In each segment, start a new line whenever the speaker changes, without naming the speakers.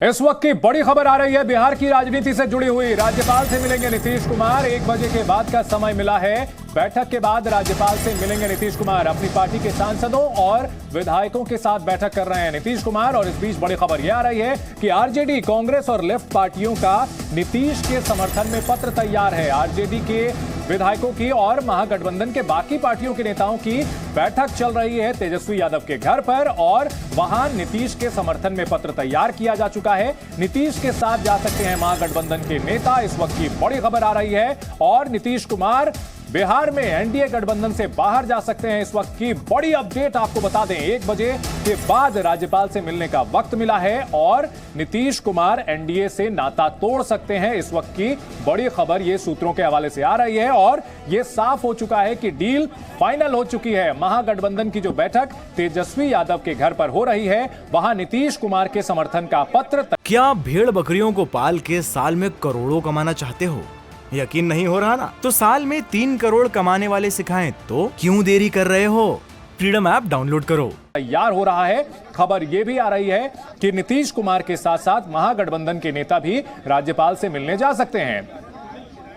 इस वक्त की बड़ी खबर आ रही है बिहार की राजनीति से जुड़ी हुई। राज्यपाल से मिलेंगे नीतीश कुमार। 1 बजे के बाद का समय मिला है। बैठक के बाद राज्यपाल से मिलेंगे नीतीश कुमार। अपनी पार्टी के सांसदों और विधायकों के साथ बैठक कर रहे हैं नीतीश कुमार। और इस बीच बड़ी खबर यह आ रही है कि आरजेडी, कांग्रेस और लेफ्ट पार्टियों का नीतीश के समर्थन में पत्र तैयार है। आरजेडी के विधायकों की और महागठबंधन के बाकी पार्टियों के नेताओं की बैठक चल रही है तेजस्वी यादव के घर पर और वहां नीतीश के समर्थन में पत्र तैयार किया जा चुका है। नीतीश के साथ जा सकते हैं महागठबंधन के नेता। इस वक्त की बड़ी खबर आ रही है। और नीतीश कुमार बिहार में एनडीए गठबंधन से बाहर जा सकते हैं। इस वक्त की बड़ी अपडेट आपको बता दें, 1 बजे के बाद राज्यपाल से मिलने का वक्त मिला है और नीतीश कुमार एनडीए से नाता तोड़ सकते हैं। इस वक्त की बड़ी खबर ये सूत्रों के हवाले से आ रही है और ये साफ हो चुका है कि डील फाइनल हो चुकी है। महागठबंधन की जो बैठक तेजस्वी यादव के घर पर हो रही है, वहां नीतीश कुमार के समर्थन का पत्र।
क्या भेड़ बकरियों को पाल के साल में करोड़ों कमाना चाहते हो? यकीन नहीं हो रहा ना? तो साल में 3 करोड़ कमाने वाले सिखाएं तो क्यों देरी कर रहे हो? फ्रीडम ऐप डाउनलोड करो।
तैयार हो रहा है। खबर यह भी आ रही है कि नीतीश कुमार के साथ साथ महागठबंधन के नेता भी राज्यपाल से मिलने जा सकते हैं।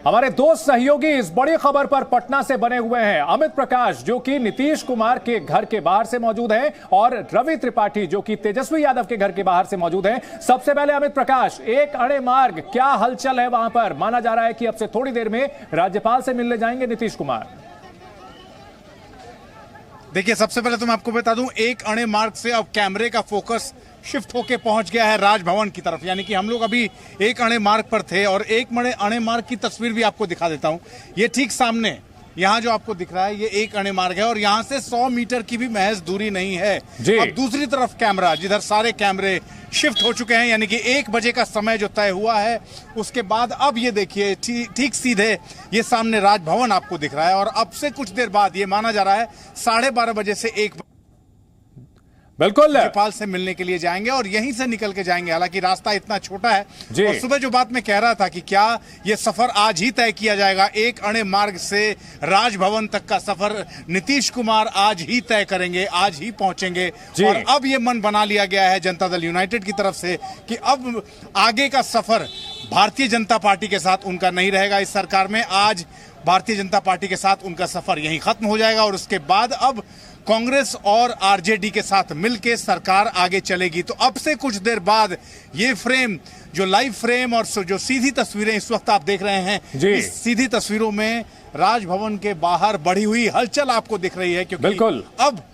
हमारे दो सहयोगी इस बड़ी खबर पर पटना से बने हुए हैं। अमित प्रकाश जो कि नीतीश कुमार के घर के बाहर से मौजूद हैं और रवि त्रिपाठी जो कि तेजस्वी यादव के घर के बाहर से मौजूद हैं। सबसे पहले अमित प्रकाश, एक अड़े मार्ग, क्या हलचल है वहां पर? माना जा रहा है कि अब से थोड़ी देर में राज्यपाल से मिलने जाएंगे नीतीश कुमार।
देखिए, सबसे पहले तो मैं आपको बता दूं, एक अणे मार्ग से अब कैमरे का फोकस शिफ्ट होके पहुंच गया है राजभवन की तरफ। यानी कि हम लोग अभी एक अणे मार्ग पर थे और एक अणे मार्ग की तस्वीर भी आपको दिखा देता हूं। ये ठीक सामने यहाँ जो आपको दिख रहा है, ये एक अणे मार्ग है और यहाँ से 100 मीटर की भी महज दूरी नहीं है। अब दूसरी तरफ कैमरा, जिधर सारे कैमरे शिफ्ट हो चुके हैं, यानी कि 1 बजे का समय जो तय हुआ है, उसके बाद अब ये देखिए ठीक सीधे ये सामने राजभवन आपको दिख रहा है। और अब से कुछ देर बाद ये माना जा रहा है 12:30 बजे से 1
बिल्कुल
राज्यपाल से मिलने के लिए जाएंगे और यहीं से निकल के जाएंगे। हालांकि रास्ता इतना छोटा है। और सुबह जो बात मैं कह रहा था कि क्या ये सफर आज ही तय किया जाएगा, एक अणे मार्ग से राजभवन तक का सफर नीतीश कुमार आज ही तय करेंगे, आज ही पहुंचेंगे। और अब ये मन बना लिया गया है जनता दल यूनाइटेड की तरफ से कि अब आगे का सफर भारतीय जनता पार्टी के साथ उनका नहीं रहेगा इस सरकार में। आज भारतीय जनता पार्टी के साथ उनका सफर यहीं खत्म हो जाएगा और उसके बाद अब कांग्रेस और आरजेडी के साथ मिलकर सरकार आगे चलेगी। तो अब से कुछ देर बाद ये फ्रेम, जो लाइव फ्रेम और जो सीधी तस्वीरें इस वक्त आप देख रहे हैं, इस सीधी तस्वीरों में राजभवन के बाहर बढ़ी हुई हलचल आपको दिख रही है। क्योंकि अब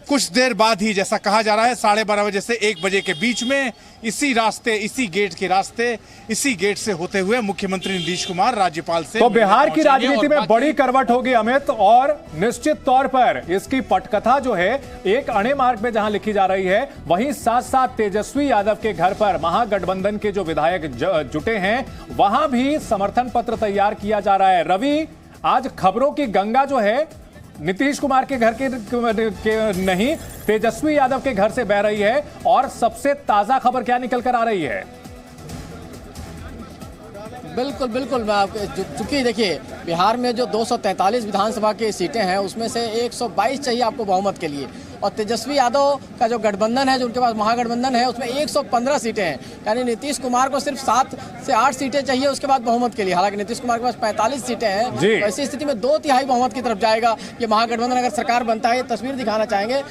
कुछ देर बाद ही, जैसा कहा जा रहा है, 12:30 बजे से 1 बजे के बीच में इसी रास्ते, इसी गेट के रास्ते, इसी गेट से होते हुए मुख्यमंत्री नीतीश कुमार राज्यपाल से
तो बिहार की राजनीति में बड़ी करवट होगी अमित। और निश्चित तौर पर इसकी पटकथा जो है एक अणे मार्ग में जहां लिखी जा रही है, वहीं साथ साथ तेजस्वी यादव के घर पर महागठबंधन के जो विधायक जुटे हैं, वहां भी समर्थन पत्र तैयार किया जा रहा है। रवि, आज खबरों की गंगा जो है नीतीश कुमार के घर के नहीं, तेजस्वी यादव के घर से बह रही है। और सबसे ताजा खबर क्या निकल कर आ रही है?
बिल्कुल बिल्कुल, चूंकि देखिए बिहार में जो 243 विधानसभा की सीटें हैं, उसमें से 122 चाहिए आपको बहुमत के लिए। और तेजस्वी यादव का जो गठबंधन है, जो उनके पास महागठबंधन है, उसमें 115 सीटें हैं। यानी नीतीश कुमार को सिर्फ 7 से 8 सीटें चाहिए उसके बाद बहुमत के लिए। हालांकि नीतीश कुमार के पास 45 सीटें हैं। ऐसी स्थिति में 2/3 बहुमत की तरफ जाएगा ये महागठबंधन अगर सरकार बनता है। ये तस्वीर दिखाना चाहेंगे,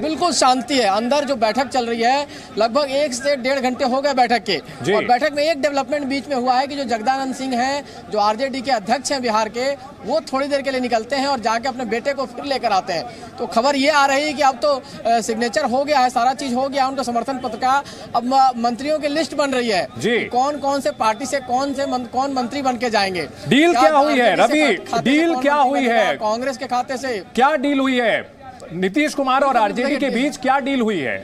बिल्कुल शांति है अंदर। जो बैठक चल रही है, लगभग 1 से 1.5 घंटे हो गए बैठक के। और बैठक में एक डेवलपमेंट बीच में हुआ है कि जो जगदानंद सिंह हैं, जो आरजेडी के अध्यक्ष हैं बिहार के, वो थोड़ी देर के लिए निकलते हैं और जाके अपने बेटे को फिर लेकर आते हैं। तो खबर ये आ रही है कि अब तो सिग्नेचर हो गया है, सारा चीज हो गया उनका समर्थन पत्र का। अब मंत्रियों की लिस्ट बन रही है जी, कौन कौन से पार्टी से कौन मंत्री बन के जाएंगे।
डील क्या हुई है रवि? डील क्या हुई है?
कांग्रेस के खाते से
क्या डील हुई है? नीतीश कुमार और आरजेडी के बीच क्या डील हुई है?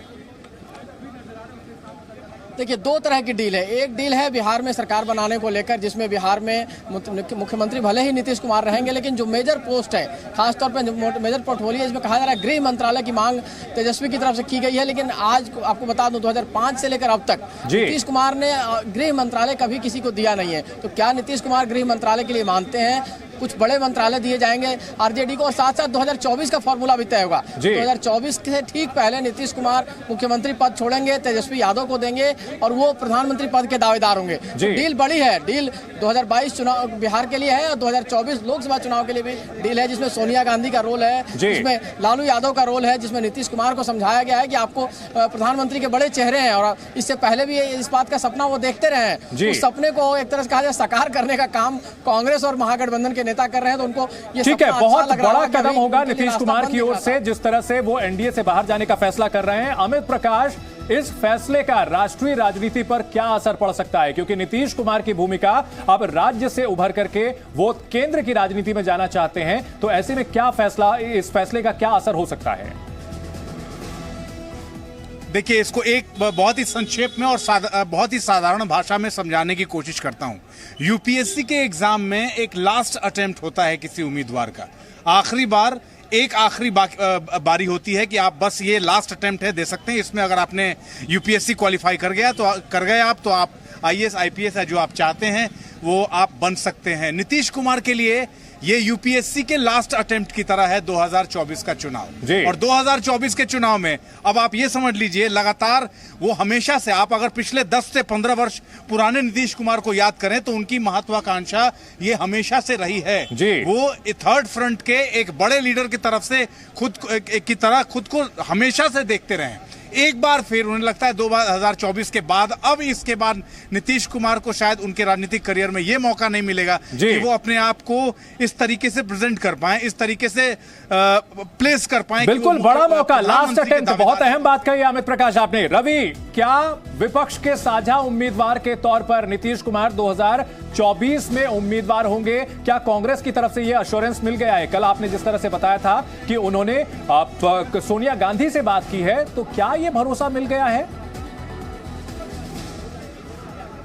देखिए, 2 तरह की डील है। एक डील है बिहार में सरकार बनाने को लेकर, जिसमें बिहार में मुख्यमंत्री भले ही नीतीश कुमार रहेंगे, लेकिन जो मेजर पोस्ट है, खासतौर पर मेजर पोर्टफोलियो, इसमें कहा जा रहा है गृह मंत्रालय की मांग तेजस्वी की तरफ से की गई है। लेकिन आज आपको बता दूं, 2005 से लेकर अब तक नीतीश कुमार ने गृह मंत्रालय कभी किसी को दिया नहीं है। तो क्या नीतीश कुमार गृह मंत्रालय के लिए मानते हैं? कुछ बड़े मंत्रालय दिए जाएंगे आरजेडी को, और साथ साथ 2024 का फॉर्मूला भी तय होगा। 2024 से ठीक पहले नीतीश कुमार मुख्यमंत्री पद छोड़ेंगे, तेजस्वी यादव को देंगे और वो प्रधानमंत्री पद के दावेदार होंगे। डील बड़ी है, डील 2022 चुनाव बिहार के लिए है और 2024 लोकसभा चुनाव के लिए भी डील है, जिसमें सोनिया गांधी का रोल है, जिसमें लालू यादव का रोल है, जिसमें नीतीश कुमार को समझाया गया है कि आपको प्रधानमंत्री के बड़े चेहरे हैं और इससे पहले भी इस बात का सपना वो देखते रहे हैं। उस सपने को एक तरह से कहा जाए साकार करने का काम कांग्रेस और महागठबंधन के नेता कर रहे हैं, तो उनको ये
ठीक है, बहुत बड़ा कदम होगा नीतीश कुमार की ओर से जिस तरह से वो एनडीए से बाहर जाने का फैसला कर रहे हैं। अमित प्रकाश, इस फैसले का राष्ट्रीय राजनीति पर क्या असर पड़ सकता है, क्योंकि नीतीश कुमार की भूमिका अब राज्य से उभर करके वो केंद्र की राजनीति में जाना चाहते हैं, तो ऐसे में क्या फैसला, इस फैसले का क्या असर हो सकता है?
देखिए, इसको एक बहुत ही संक्षेप में और बहुत ही साधारण भाषा में समझाने की कोशिश करता हूं। यूपीएससी के एग्जाम में एक लास्ट अटेम्प्ट होता है किसी उम्मीदवार का, आखिरी बारी होती है कि आप बस ये लास्ट अटेम्प्ट है, दे सकते हैं। इसमें अगर आपने यूपीएससी क्वालिफाई कर गए आप तो आप आईएएस आईपीएस है जो आप चाहते हैं वो आप बन सकते हैं। नीतीश कुमार के लिए ये यूपीएससी के लास्ट अटेम्प्ट की तरह है 2024 का चुनाव। और 2024 के चुनाव में अब आप ये समझ लीजिए, लगातार वो हमेशा से, आप अगर पिछले 10 से 15 वर्ष पुराने नीतीश कुमार को याद करें तो उनकी महत्वाकांक्षा ये हमेशा से रही है। वो थर्ड फ्रंट के एक बड़े लीडर की तरफ से खुद को हमेशा से देखते रहे। एक बार फिर उन्हें लगता है 2024 के बाद, अब इसके बाद नीतीश कुमार को शायद उनके राजनीतिक करियर में यह मौका नहीं मिलेगा कि वो अपने आप को इस तरीके से प्रेजेंट कर पाए, इस तरीके से प्लेस कर पाए।
बिल्कुल बड़ा मौका, लास्ट अटेम्प्ट। बहुत अहम बात कही अमित प्रकाश आपने। रवि, क्या विपक्ष के साझा उम्मीदवार के तौर पर नीतीश कुमार 2024 में उम्मीदवार होंगे? क्या कांग्रेस की तरफ से यह अश्योरेंस मिल गया है? कल आपने जिस तरह से बताया था कि उन्होंने सोनिया गांधी से बात की है, तो क्या ये भरोसा मिल गया है?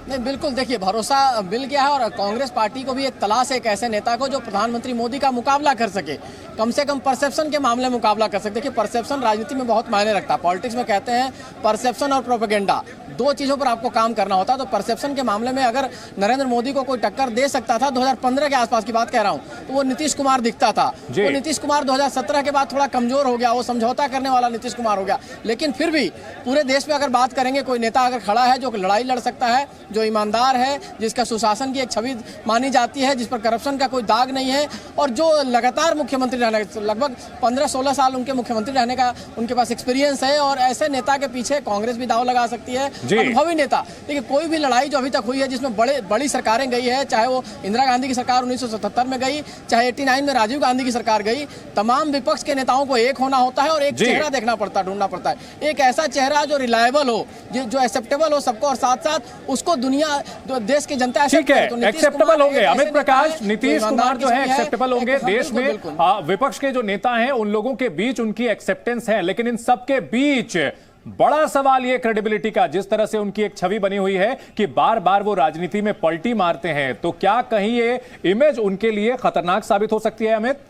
नहीं, बिल्कुल, देखिए भरोसा मिल गया है और कांग्रेस पार्टी को भी एक तलाश है एक ऐसे नेता को जो प्रधानमंत्री मोदी का मुकाबला कर सके, कम से कम परसेप्शन के मामले में मुकाबला कर सकते। देखिए, परसेप्शन राजनीति में बहुत मायने रखता है। पॉलिटिक्स में कहते हैं परसेप्शन और प्रोपेगेंडा, दो चीज़ों पर आपको काम करना होता है। तो परसेप्शन के मामले में अगर नरेंद्र मोदी को कोई टक्कर दे सकता था 2015 के आसपास की बात कह रहा हूँ, तो वो नीतीश कुमार दिखता था। वो नीतीश कुमार 2017 के बाद थोड़ा कमजोर हो गया, वो समझौता करने वाला नीतीश कुमार हो गया। लेकिन फिर भी पूरे देश में अगर बात करेंगे, कोई नेता अगर खड़ा है जो लड़ाई लड़ सकता है, जो ईमानदार है, जिसका सुशासन की एक छवि मानी जाती है, जिस पर करप्शन का कोई दाग नहीं है और जो लगातार मुख्यमंत्री रहने, लगभग 15-16 साल उनके मुख्यमंत्री रहने का उनके पास एक्सपीरियंस है, और ऐसे नेता के पीछे कांग्रेस भी दाव लगा सकती है। अनुभवी नेता, देखिए कोई भी लड़ाई जो अभी तक हुई है जिसमें बड़ी सरकारें गई है, चाहे वो इंदिरा गांधी की सरकार 1977 में गई, चाहे 89 में राजीव गांधी की सरकार गई, तमाम विपक्ष के नेताओं को एक होना होता है और एक चेहरा देखना पड़ता है, ढूंढना पड़ता है। एक ऐसा चेहरा जो रिलायबल हो, जो एक्सेप्टेबल हो सबको, और साथ साथ उसको दुनिया, देश की जनता
एक्सेप्टेबल होंगे। अमित प्रकाश, नीतीश कुमार जो है एक्सेप्टेबल होंगे देश में। विपक्ष के जो नेता हैं उन लोगों के बीच उनकी एक्सेप्टेंस है, लेकिन इन सबके बीच बड़ा सवाल ये क्रेडिबिलिटी का, जिस तरह से उनकी एक छवि बनी हुई है कि बार बार वो राजनीति में पलटी मारते हैं, तो क्या कहीं ये इमेज उनके लिए खतरनाक साबित हो सकती है? अमित,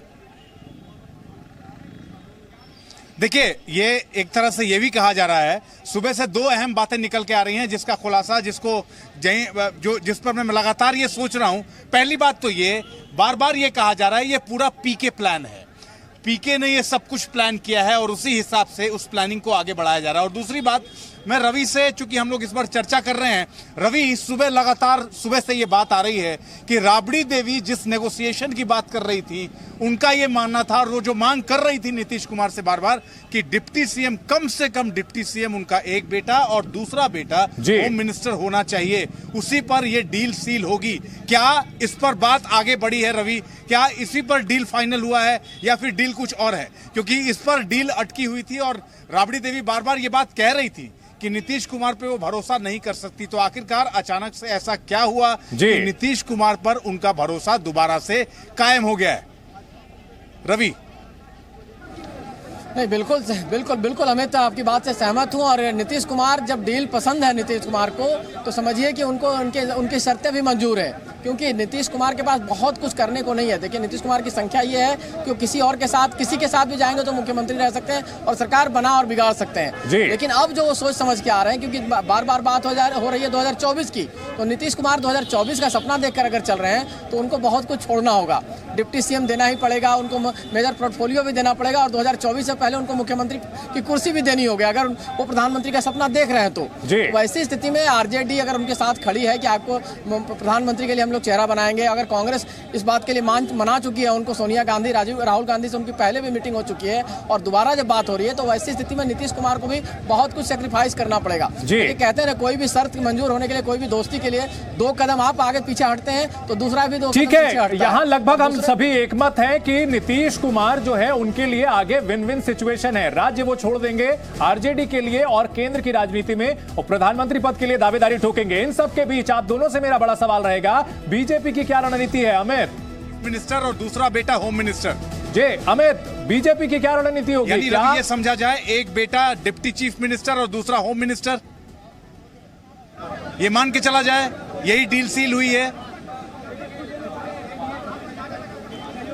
देखिए, ये एक तरह से ये भी कहा जा रहा है, सुबह से दो अहम बातें निकल के आ रही हैं जिसका खुलासा, जिस पर मैं लगातार ये सोच रहा हूं। पहली बात तो ये बार बार ये कहा जा रहा है ये पूरा पीके प्लान है, पीके ने ये सब कुछ प्लान किया है और उसी हिसाब से उस प्लानिंग को आगे बढ़ाया जा रहा है। और दूसरी बात, मैं रवि से, चूंकि हम लोग इस बार चर्चा कर रहे हैं, रवि, सुबह से ये बात आ रही है कि राबड़ी देवी जिस नेगोशिएशन की बात कर रही थी, उनका ये मानना था और वो जो मांग कर रही थी नीतीश कुमार से बार बार कि डिप्टी सीएम, कम से कम डिप्टी सीएम उनका एक बेटा और दूसरा बेटा होम मिनिस्टर होना चाहिए, उसी पर ये डील सील होगी। क्या इस पर बात आगे बढ़ी है रवि? क्या इसी पर डील फाइनल हुआ है या फिर डील कुछ और है? क्योंकि इस पर डील अटकी हुई थी और राबड़ी देवी बार बार ये बात कह रही थी कि नीतीश कुमार पे वो भरोसा नहीं कर सकती, तो आखिरकार अचानक से ऐसा क्या हुआ कि नीतीश कुमार पर उनका भरोसा दोबारा से कायम हो गया है? रवि,
नहीं, बिल्कुल अमित, आपकी बात से सहमत हूं। और नीतीश कुमार, जब डील पसंद है नीतीश कुमार को, तो समझिए कि उनको उनकी शर्तें भी मंजूर है। क्योंकि नीतीश कुमार के पास बहुत कुछ करने को नहीं है। देखिए, नीतीश कुमार की संख्या ये है कि वो किसी और के साथ, किसी के साथ भी जाएंगे तो मुख्यमंत्री रह सकते हैं और सरकार बना और बिगाड़ सकते हैं। लेकिन अब जो वो सोच समझ के आ रहे हैं, क्योंकि बार बार बात हो रही है 2024 की, तो नीतीश कुमार 2024 का सपना देखकर अगर चल रहे हैं तो उनको बहुत कुछ छोड़ना होगा। डिप्टी सीएम देना ही पड़ेगा, उनको मेजर पोर्टफोलियो भी देना पड़ेगा और 2024 से पहले उनको मुख्यमंत्री की कुर्सी भी देनी होगी अगर वो प्रधानमंत्री का सपना देख रहे हैं तो। वैसी स्थिति में आरजेडी अगर उनके साथ खड़ी है कि आपको प्रधानमंत्री के लिए हम लोग चेहरा बनाएंगे, अगर कांग्रेस इस बात के लिए मना चुकी है, उनको सोनिया गांधी, राहुल गांधी से उनकी पहले भी मीटिंग हो चुकी है और दोबारा जब बात हो रही है, तो वैसी स्थिति में नीतीश कुमार को भी बहुत कुछ सेक्रीफाइस करना पड़ेगा। कहते हैं कोई भी शर्त मंजूर होने के लिए, कोई भी दोस्ती के लिए 2 कदम आप आगे पीछे हटते हैं तो दूसरा भी 2 कदम पीछे हटता है।
यहाँ लगभग हम सभी एकमत हैं कि नीतीश कुमार जो है उनके लिए आगे विन विन सिचुएशन है। राज्य वो छोड़ देंगे आरजेडी के लिए और केंद्र की राजनीति में और प्रधानमंत्री पद के लिए दावेदारी ठोकेंगे। इन सब के बीच आप दोनों से मेरा बड़ा सवाल रहेगा, बीजेपी की क्या रणनीति है? अमित,
मिनिस्टर और दूसरा बेटा होम मिनिस्टर।
जी अमित, बीजेपी की क्या रणनीति होगी?
यानी ये समझा जाए एक बेटा डिप्टी चीफ मिनिस्टर और दूसरा होम मिनिस्टर, ये मान के चला जाए यही डील सील हुई है?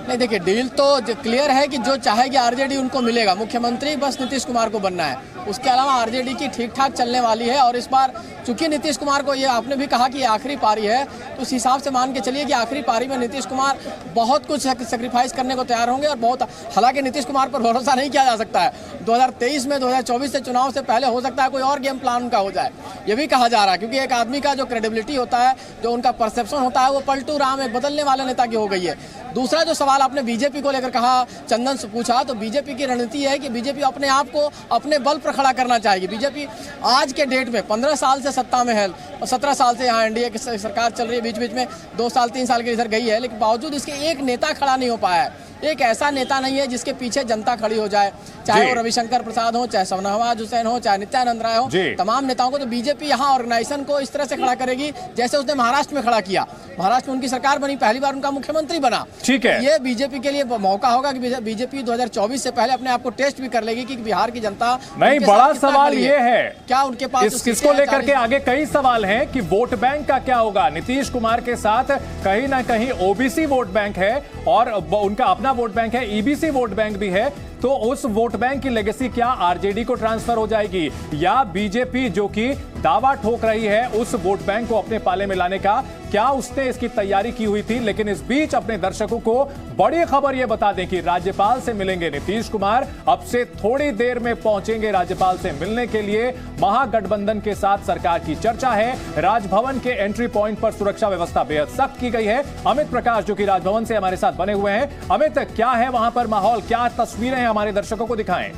नहीं, देखिए, डील तो क्लियर है कि जो चाहेगी आरजेडी उनको मिलेगा। मुख्यमंत्री बस नीतीश कुमार को बनना है, उसके अलावा आरजेडी की ठीक ठाक चलने वाली है। और इस बार चूंकि नीतीश कुमार को, ये आपने भी कहा कि ये आखिरी पारी है, तो उस हिसाब से मान के चलिए कि आखिरी पारी में नीतीश कुमार बहुत कुछ सेक्रीफाइस करने को तैयार होंगे। और बहुत, हालांकि नीतीश कुमार पर भरोसा नहीं किया जा सकता है। 2023 में 2024 से चुनाव से पहले हो सकता है कोई और गेम प्लान उनका हो जाए, ये भी कहा जा रहा है। क्योंकि एक आदमी का जो क्रेडिबिलिटी होता है, जो उनका परसेप्शन होता है, वो पलटू राम, एक बदलने वाले नेता की हो गई है। दूसरा जो सवाल आपने बीजेपी को लेकर कहा, चंदन से पूछा, तो बीजेपी की रणनीति है कि बीजेपी अपने आप को अपने बल पर खड़ा करना चाहेगी। बीजेपी आज के डेट में 15 साल से सत्ता में है और 17 साल से यहाँ एनडीए की सरकार चल रही है, बीच बीच में 2 साल 3 साल के इधर गई है, लेकिन बावजूद इसके एक नेता खड़ा नहीं हो पाया है। एक ऐसा नेता नहीं है जिसके पीछे जनता खड़ी हो जाए, चाहे वो रविशंकर प्रसाद हो, चाहे शहनवाज हुसैन हो, चाहे नित्यानंद राय हो, तमाम नेताओं को। तो बीजेपी यहाँ ऑर्गेनाइजेशन को इस तरह से खड़ा करेगी जैसे उसने महाराष्ट्र में खड़ा किया। महाराष्ट्र में उनकी सरकार बनी, पहली बार उनका मुख्यमंत्री बना।
ठीक है,
ये बीजेपी के लिए मौका होगा कि बीजेपी 2024 से पहले अपने आप को टेस्ट भी कर लेगी कि बिहार की जनता
नहीं। बड़ा सवाल ये है,
क्या उनके पास
इसको लेकर के आगे कई सवाल हैं कि वोट बैंक का क्या होगा। नीतीश कुमार के साथ कहीं ना कहीं ओबीसी वोट बैंक है और उनका अपना वोट बैंक है, ईबीसी वोट बैंक भी है। तो उस वोट बैंक की लेगेसी क्या आरजेडी को ट्रांसफर हो जाएगी, या बीजेपी जो कि दावा ठोक रही है उस वोट बैंक को अपने पाले में लाने का, क्या उसने इसकी तैयारी की हुई थी? लेकिन इस बीच अपने दर्शकों को बड़ी खबर यह बता दें कि राज्यपाल से मिलेंगे नीतीश कुमार। अब से थोड़ी देर में पहुंचेंगे राज्यपाल से मिलने के लिए। महागठबंधन के साथ सरकार की चर्चा है। राजभवन के एंट्री पॉइंट पर सुरक्षा व्यवस्था बेहद सख्त की गई है। अमित प्रकाश जो कि राजभवन से हमारे साथ बने हुए हैं। अमित, क्या है वहां पर माहौल, क्या तस्वीरें हमारे दर्शकों को दिखाएं?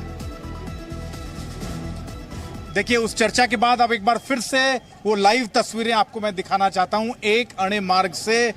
देखिए, उस चर्चा के बाद अब एक बार फिर से वो लाइव तस्वीरें आपको मैं दिखाना चाहता हूं। एक अणे मार्ग से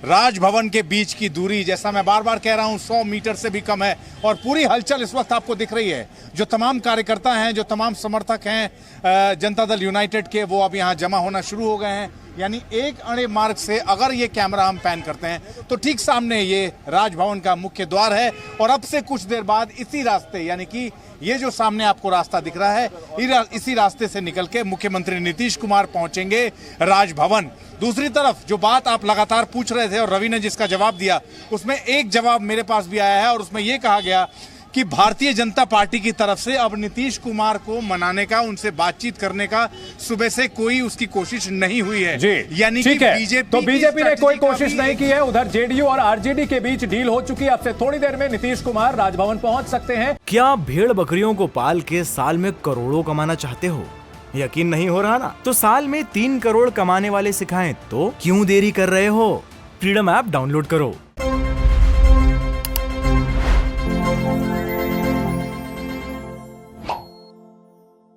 राजभवन के बीच की दूरी, जैसा मैं बार बार कह रहा हूं, 100 मीटर से भी कम है और पूरी हलचल इस वक्त आपको दिख रही है। जो तमाम कार्यकर्ता हैं, जो तमाम समर्थक हैं जनता दल यूनाइटेड के, वो अब यहां जमा होना शुरू हो गए हैं। यानी एक अणे मार्ग से अगर ये कैमरा हम पैन करते हैं तो ठीक सामने ये राजभवन का मुख्य द्वार है और अब से कुछ देर बाद इसी रास्ते, यानी कि ये जो सामने आपको रास्ता दिख रहा है, इसी रास्ते से निकल के मुख्यमंत्री नीतीश कुमार पहुंचेंगे राजभवन। दूसरी तरफ जो बात आप लगातार पूछ रहे थे और रवि ने जिसका जवाब दिया, उसमें एक जवाब मेरे पास भी आया है और उसमें यह कहा गया कि भारतीय जनता पार्टी की तरफ से अब नीतीश कुमार को मनाने का, उनसे बातचीत करने का सुबह से कोई उसकी कोशिश नहीं हुई है।
यानी कि बीजेपी ने कोई कोशिश नहीं की है। उधर जेडीयू और आरजेडी के बीच डील हो चुकी है। अब से थोड़ी देर में नीतीश कुमार राजभवन पहुंच सकते हैं।
क्या भेड़ बकरियों को पाल के साल में करोड़ों कमाना चाहते हो? यकीन नहीं हो रहा ना? तो साल में 3 करोड़ कमाने वाले सिखाएं तो क्यों देरी कर रहे हो? फ्रीडम ऐप डाउनलोड करो।